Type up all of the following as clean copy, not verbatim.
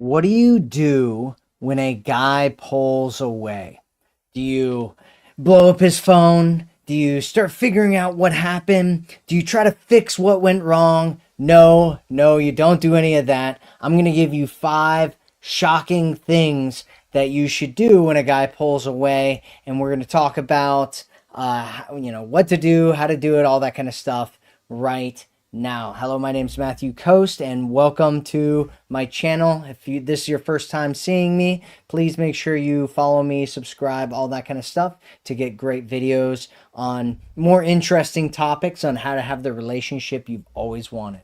What do you do when a guy pulls away? Do you blow up his phone? Do you start figuring out what happened? Do you try to fix what went wrong? No, no, you don't do any of that. I'm going to give you five shocking things that you should do when a guy pulls away. And we're going to talk about, what to do, how to do it, all that kind of stuff right now. Hello, my name's Matthew Coast, and welcome to my channel. If this is your first time seeing me, please make sure you follow me, subscribe, all that kind of stuff to get great videos on more interesting topics on how to have the relationship you've always wanted.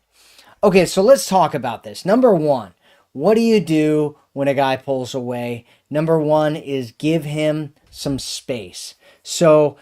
Okay, so let's talk about this. Number one, what do you do when a guy pulls away? Number one is give him some space. So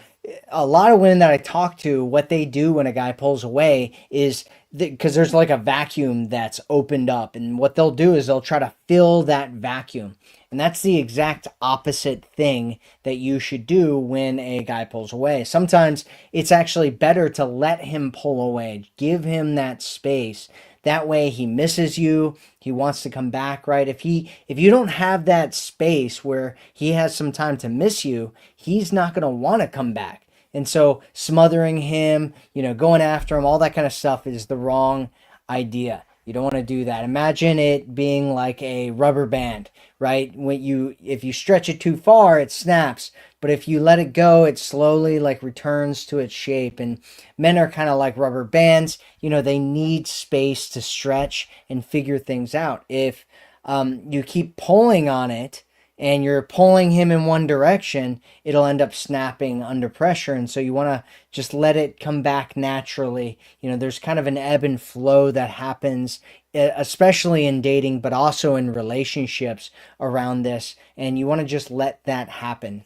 a lot of women that I talk to, what they do when a guy pulls away is because there's like a vacuum that's opened up, and what they'll do is they'll try to fill that vacuum. And that's the exact opposite thing that you should do when a guy pulls away. Sometimes it's actually better to let him pull away, give him that space. That way he misses you, he wants to come back, right? If you don't have that space where he has some time to miss you, he's not going to want to come back. And so smothering him, going after him, all that kind of stuff is the wrong idea. You don't want to do that. Imagine it being like a rubber band, right? If you stretch it too far, it snaps. But if you let it go, it slowly like returns to its shape. And men are kind of like rubber bands. They need space to stretch and figure things out. If you keep pulling on it, and you're pulling him in one direction, it'll end up snapping under pressure. And so you want to just let it come back naturally. There's kind of an ebb and flow that happens, especially in dating, but also in relationships around this. And you want to just let that happen.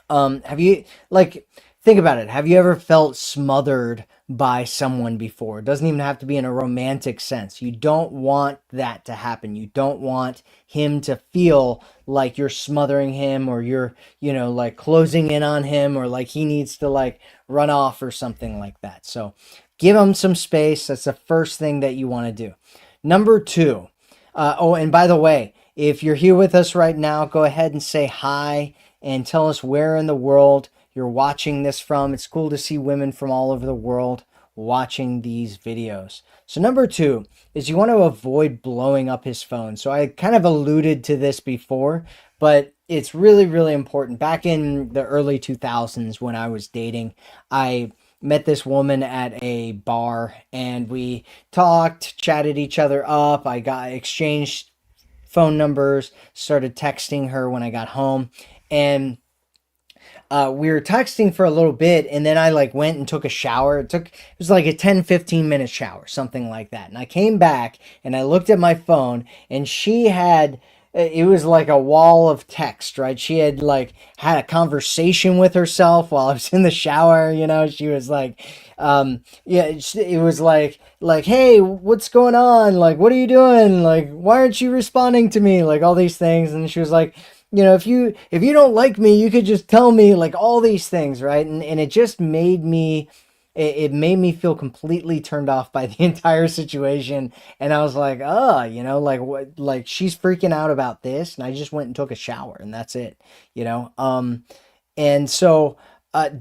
Have you, think about it. Have you ever felt smothered by someone before? It doesn't even have to be in a romantic sense. You don't want that to happen. You don't want him to feel like you're smothering him, or you're, like closing in on him, or like he needs to like run off or something like that. So give him some space. That's the first thing that you want to do. Number two, and by the way, if you're here with us right now, go ahead and say hi and tell us where in the world you're watching this from. It's cool to see women from all over the world watching these videos. So number two is you want to avoid blowing up his phone. So I kind of alluded to this before, but it's really, really important. Back in the early 2000s when I was dating, I met this woman at a bar, and we talked, chatted each other up. I got exchanged phone numbers, started texting her when I got home, and we were texting for a little bit, and then I like went and took a shower. It was like a 10-15 minute shower, something like that. And I came back and I looked at my phone, and she had, it was like a wall of text, right? She had like had a conversation with herself while I was in the shower. She was like, it was like, hey, what's going on? Like, what are you doing? Like, why aren't you responding to me? Like all these things. And she was like, if you don't like me, you could just tell me, like all these things, right? And it just made me, it made me feel completely turned off by the entire situation. And I was like, oh, like what, like she's freaking out about this, and I just went and took a shower, and that's it, and so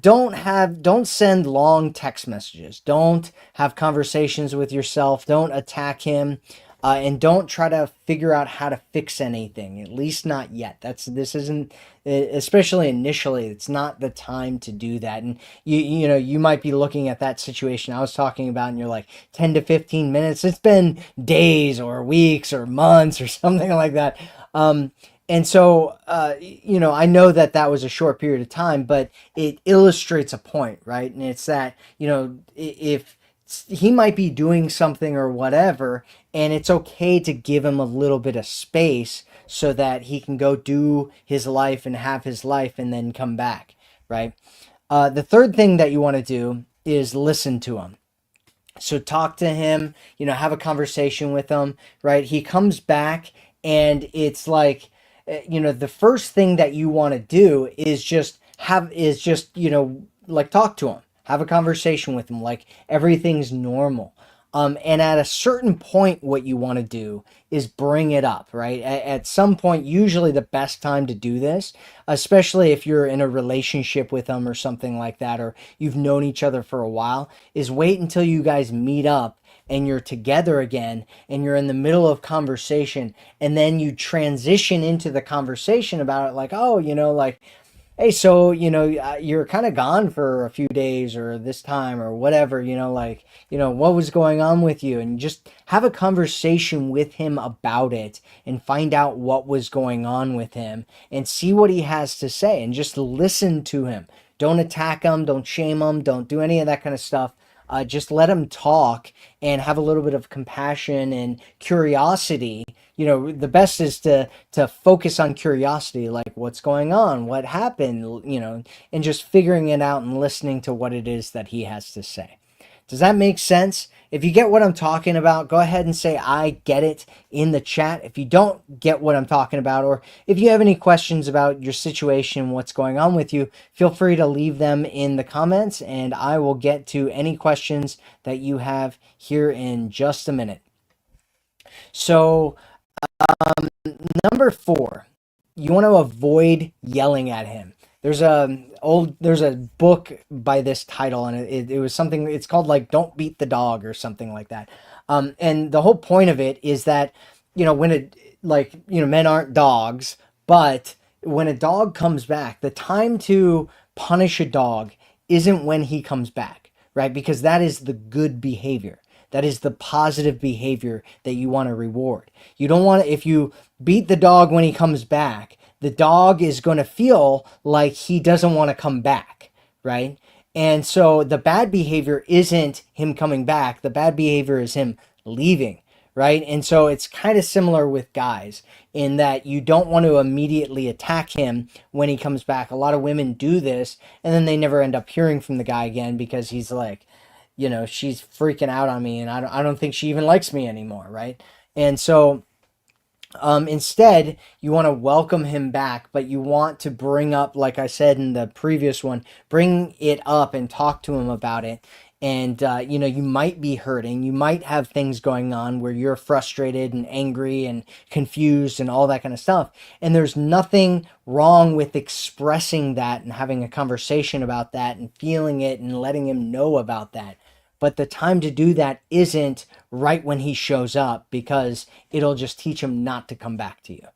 don't send long text messages. Don't have conversations with yourself. Don't attack him. And don't try to figure out how to fix anything, at least not yet. This isn't, especially initially, it's not the time to do that. And you might be looking at that situation I was talking about, and you're like 10 to 15 minutes. It's been days or weeks or months or something like that. And so, I know that that was a short period of time, but it illustrates a point, right? And it's that, if he might be doing something or whatever, and it's okay to give him a little bit of space so that he can go do his life and have his life and then come back, right? The third thing that you want to do is listen to him. So talk to him, have a conversation with him, right? He comes back, and it's like, the first thing that you want to do is just like talk to him, have a conversation with him, like everything's normal. And at a certain point, what you want to do is bring it up, right? At some point, usually the best time to do this, especially if you're in a relationship with them or something like that, or you've known each other for a while, is wait until you guys meet up and you're together again and you're in the middle of conversation, and then you transition into the conversation about it, like, oh, like, hey, so, you're kind of gone for a few days or this time or whatever, like, what was going on with you? And just have a conversation with him about it and find out what was going on with him and see what he has to say and just listen to him. Don't attack him, don't shame him, don't do any of that kind of stuff. Just let him talk and have a little bit of compassion and curiosity. The best is to focus on curiosity, like what's going on, what happened, and just figuring it out and listening to what it is that he has to say. Does that make sense? If you get what I'm talking about, go ahead and say I get it in the chat. If you don't get what I'm talking about, or if you have any questions about your situation, what's going on with you, feel free to leave them in the comments and I will get to any questions that you have here in just a minute. So, number 4, you want to avoid yelling at him. There's a book by this title, and it was something. It's called like "Don't Beat the Dog" or something like that. And the whole point of it is that when men aren't dogs, but when a dog comes back, the time to punish a dog isn't when he comes back, right? Because that is the good behavior. That is the positive behavior that you want to reward. You don't want to, if you beat the dog when he comes back, the dog is going to feel like he doesn't want to come back, right? And so the bad behavior isn't him coming back. The bad behavior is him leaving, right? And so it's kind of similar with guys in that you don't want to immediately attack him when he comes back. A lot of women do this and then they never end up hearing from the guy again because he's like, she's freaking out on me and I don't think she even likes me anymore, right? And so instead, you want to welcome him back, but you want to bring up, like I said in the previous one, bring it up and talk to him about it. And, you might be hurting. You might have things going on where you're frustrated and angry and confused and all that kind of stuff. And there's nothing wrong with expressing that and having a conversation about that and feeling it and letting him know about that. But the time to do that isn't right when he shows up because it'll just teach him not to come back to you.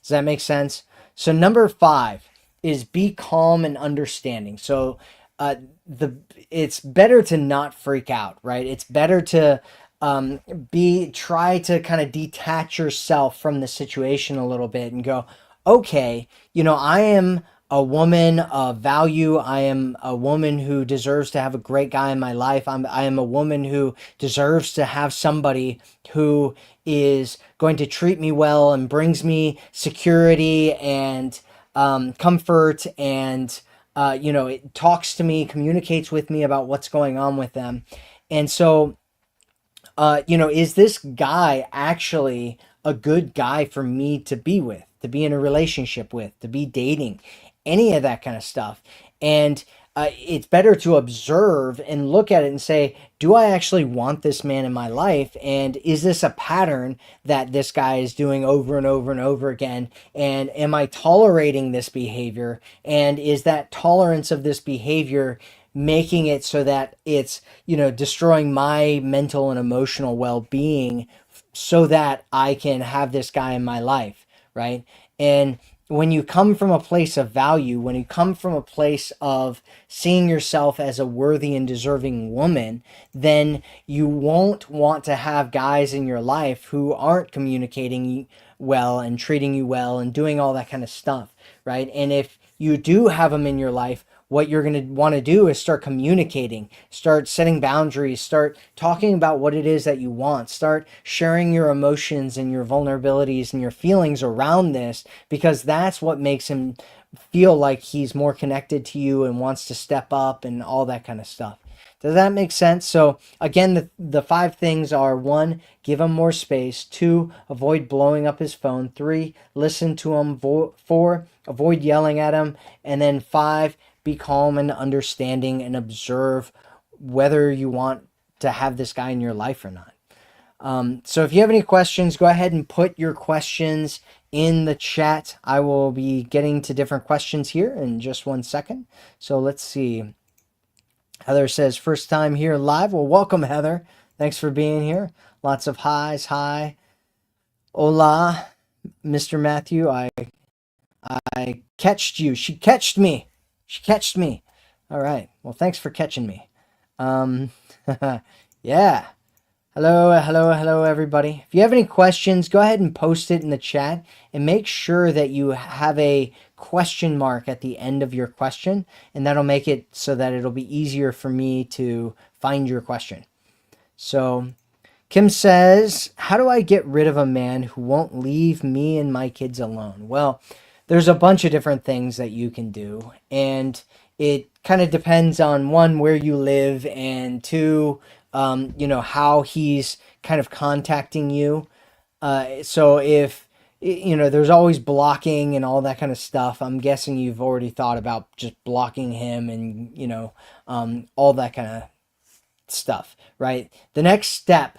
Does that make sense? So number 5 is be calm and understanding. So it's better to not freak out, right? It's better to try to kind of detach yourself from the situation a little bit and go, okay, I am a woman of value. I am a woman who deserves to have a great guy in my life. I am a woman who deserves to have somebody who is going to treat me well and brings me security and comfort and, it talks to me, communicates with me about what's going on with them. And so, is this guy actually a good guy for me to be with, to be in a relationship with, to be dating? Any of that kind of stuff. And it's better to observe and look at it and say, do I actually want this man in my life? And is this a pattern that this guy is doing over and over and over again? And am I tolerating this behavior? And is that tolerance of this behavior making it so that it's, destroying my mental and emotional well-being so that I can have this guy in my life, right? And when you come from a place of value, when you come from a place of seeing yourself as a worthy and deserving woman, then you won't want to have guys in your life who aren't communicating well and treating you well and doing all that kind of stuff, right? And if you do have them in your life, what you're going to want to do is start communicating, start setting boundaries, start talking about what it is that you want, start sharing your emotions and your vulnerabilities and your feelings around this, because that's what makes him feel like he's more connected to you and wants to step up and all that kind of stuff. Does that make sense? So again, the 5 things are: 1, give him more space; 2, avoid blowing up his phone; 3, listen to him; 4, avoid yelling at him; and then 5, be calm and understanding and observe whether you want to have this guy in your life or not. So if you have any questions, go ahead and put your questions in the chat. I will be getting to different questions here in just 1 second. So let's see. Heather says, first time here live. Well, welcome, Heather. Thanks for being here. Lots of highs. Hi. Hola, Mr. Matthew. I catched you. She catched me. She catched me. All right. Well, thanks for catching me. Yeah. Hello, everybody. If you have any questions, go ahead and post it in the chat and make sure that you have a question mark at the end of your question, and that'll make it so that it'll be easier for me to find your question. So Kim says, how do I get rid of a man who won't leave me and my kids alone? Well, there's a bunch of different things that you can do, and it kind of depends on, one, where you live, and two, how he's kind of contacting you. So if, there's always blocking and all that kind of stuff, I'm guessing you've already thought about just blocking him and, all that kind of stuff, right? The next step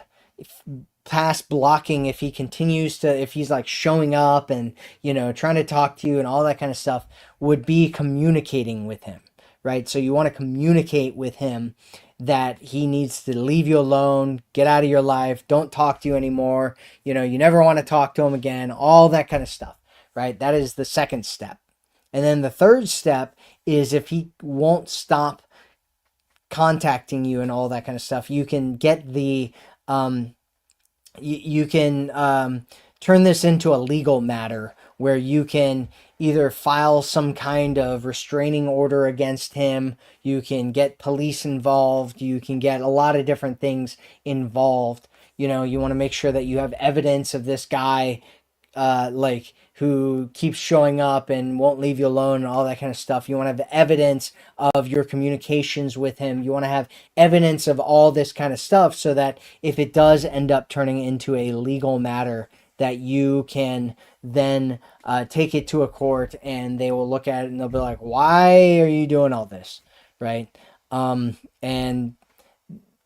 past blocking, if he's like showing up and, trying to talk to you and all that kind of stuff, would be communicating with him, right? So you want to communicate with him that he needs to leave you alone, get out of your life, don't talk to you anymore, you never want to talk to him again, all that kind of stuff, right? That is the second step. And then the third step is, if he won't stop contacting you and all that kind of stuff, you can get the you can turn this into a legal matter where you can either file some kind of restraining order against him, you can get police involved, you can get a lot of different things involved. You want to make sure that you have evidence of this guy who keeps showing up and won't leave you alone and all that kind of stuff. You want to have evidence of your communications with him. You want to have evidence of all this kind of stuff, so that if it does end up turning into a legal matter, that you can then take it to a court, and they will look at it and they'll be like, why are you doing all this, right? And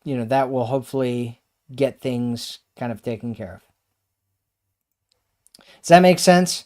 that will hopefully get things kind of taken care of. Does that make sense?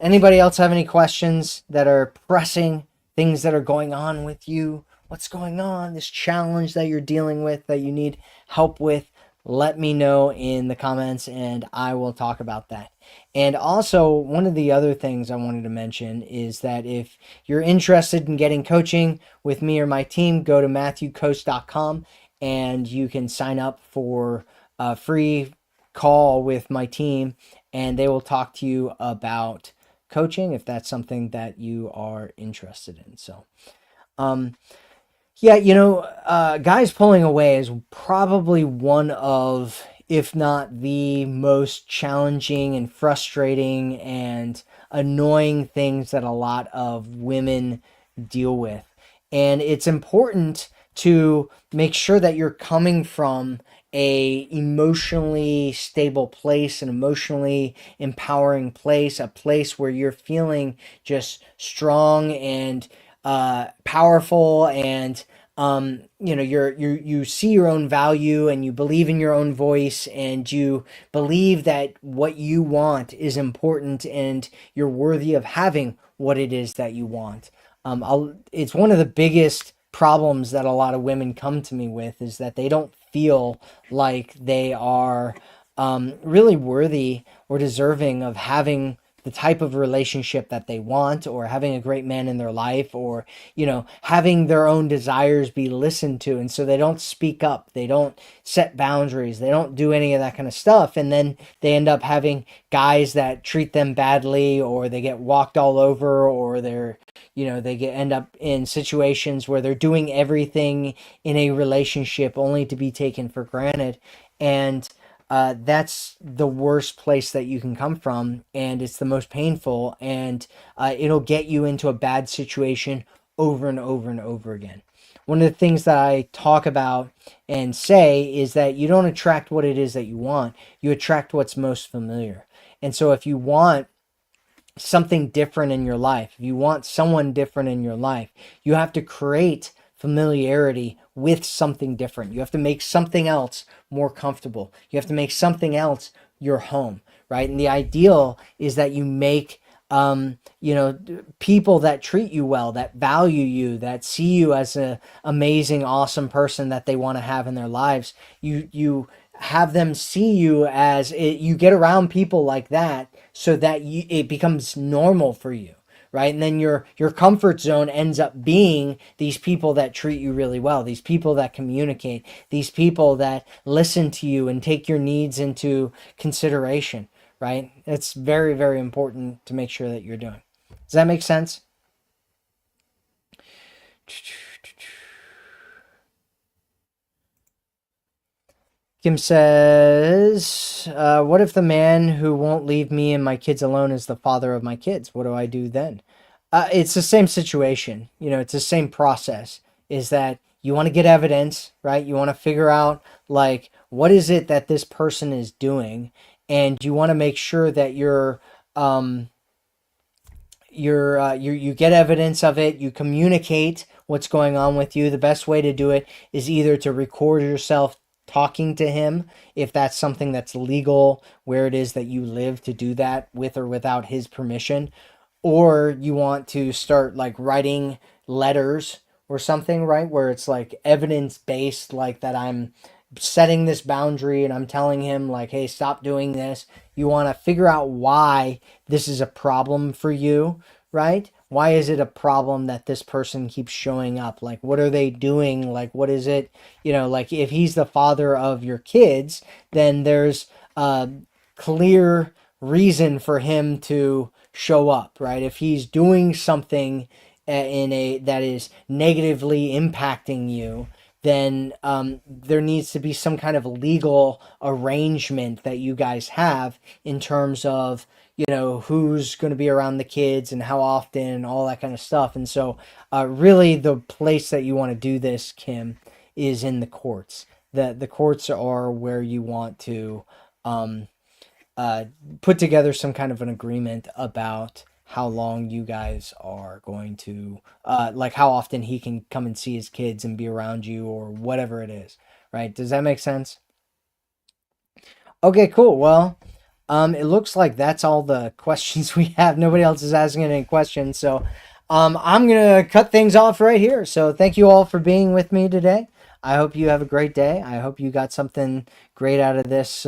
Anybody else have any questions that are pressing, things that are going on with you? What's going on? This challenge that you're dealing with, that you need help with? Let me know in the comments and I will talk about that. And also, one of the other things I wanted to mention is that if you're interested in getting coaching with me or my team, go to MatthewCoast.com and you can sign up for a free call with my team, and they will talk to you about coaching if that's something that you are interested in. So, guys pulling away is probably one of, if not the most challenging and frustrating and annoying things that a lot of women deal with. And it's important to make sure that you're coming from a emotionally stable place, an emotionally empowering place, a place where you're feeling just strong and powerful, and you see your own value, and you believe in your own voice, and you believe that what you want is important, and you're worthy of having what it is that you want. It's one of the biggest problems that a lot of women come to me with, is that they don't feel like they are really worthy or deserving of having the type of relationship that they want, or having a great man in their life, or having their own desires be listened to. And so they don't speak up, they don't set boundaries, they don't do any of that kind of stuff, and then they end up having guys that treat them badly, or they get walked all over, or end up in situations where they're doing everything in a relationship only to be taken for granted. And that's the worst place that you can come from, and it's the most painful, and it'll get you into a bad situation over and over and over again. One of the things that I talk about and say is that you don't attract what it is that you want, you attract what's most familiar. And so if you want something different in your life, if you want someone different in your life, you have to create familiarity with something different. You have to make something else more comfortable. You have to make something else your home, right? And the ideal is that you make people that treat you well, that value you, that see you as an amazing, awesome person that they want to have in their lives. You have them see you as it, you get around people like that so that it becomes normal for you, right? And then your comfort zone ends up being these people that treat you really well, these people that communicate, these people that listen to you and take your needs into consideration, right? It's very, very important to make sure that you're doing. Does that make sense? Kim says, what if the man who won't leave me and my kids alone is the father of my kids? What do I do then? It's the same situation. It's the same process, is that you want to get evidence, right? You want to figure out, like, what is it that this person is doing? And you want to make sure that you get evidence of it. You communicate what's going on with you. The best way to do it is either to record yourself talking to him, if that's something that's legal where it is that you live, to do that with or without his permission, or you want to start like writing letters or something, right, where it's like evidence based, like that I'm setting this boundary and I'm telling him, like, hey, stop doing this. You want to figure out why this is a problem for you, right? Why is it a problem that this person keeps showing up? Like, what are they doing? Like, what is it? Like, if he's the father of your kids, then there's a clear reason for him to show up, right? If he's doing something that is negatively impacting you, then there needs to be some kind of legal arrangement that you guys have in terms of, who's going to be around the kids and how often and all that kind of stuff. And so really the place that you want to do this, Kim, is in the courts. The courts are where you want to put together some kind of an agreement about how long you guys are going to, like how often he can come and see his kids and be around you or whatever it is, right? Does that make sense? Okay, cool. Well, it looks like that's all the questions we have. Nobody else is asking any questions. So I'm going to cut things off right here. So thank you all for being with me today. I hope you have a great day. I hope you got something great out of this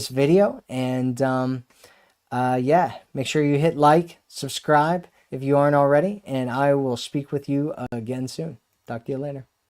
video. And yeah, make sure you hit like, subscribe if you aren't already. And I will speak with you again soon. Talk to you later.